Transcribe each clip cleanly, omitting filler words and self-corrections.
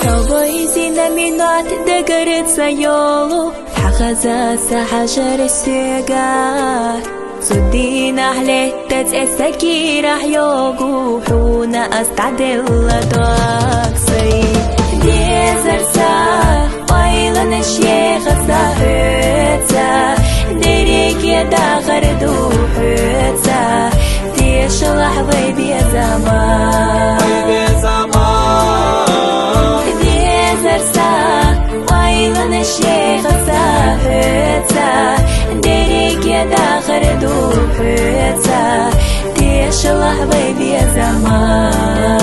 Провозина минут догорится елу حغزة حجر السجار صدينا عليه تتأسكي راح يوقو حونا أستعدل دوكسي ديزرسا ويلن الشيخ الزهرتا ديريك يداغر دوحتا ديش لحظي بيا زمان ديزرسا ويلن الشيخ الزهرتا ديريك يداغر دوحتا ديش لحظي بيا زمان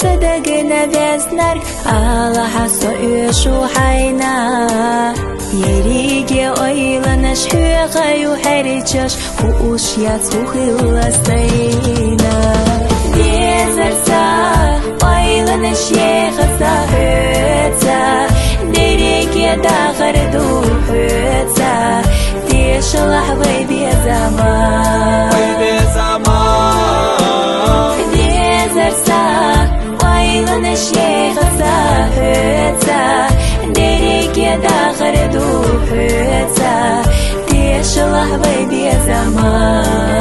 Sadagına vesnar Allah'a soyuşu hayna Yerige oylanış hüqa yuharicaş Kuuş yatsu hılasayna Dezarsa oylanış yeğasa hütsa Derige dağır duhütsa Deş lahvay bir zaman Dezarsa ويلن الشيخ الزهرتا ديريك يداغر دوحتا ديش لحظي بيا زمان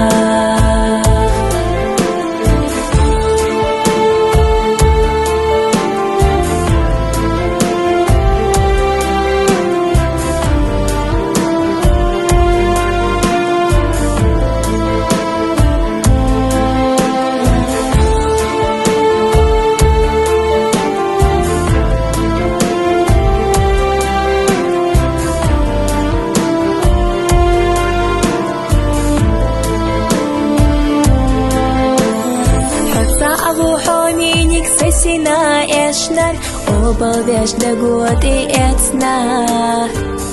Сына эшнар обалдеш даготы эцна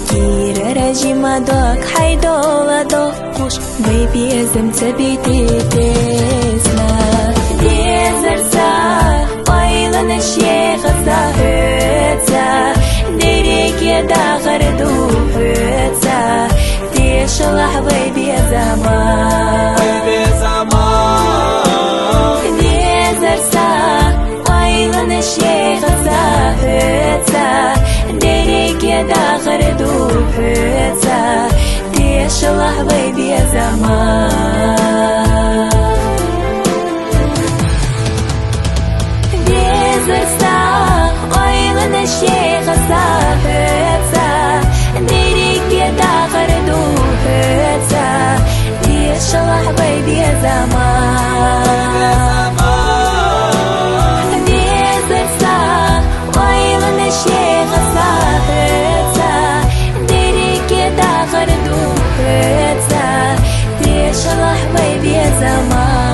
Кира режима док хайдола док куш Вейбезем цебити тесна Дезерса ойлана шеха захыца Дереке дағыр духыца Деша лахвай безаман Дезерса الشيخ الزهرتا ديريك يداغر دوحتا ديش لحظي بيا زمان ديزرسا ويلن الشيخ الزهرتا ديريك يداغر دوحتا ديش لحظي بيا زمان الشيخ الزهرتا ديريك داخل دوحتا ديش لحظي بيا زمان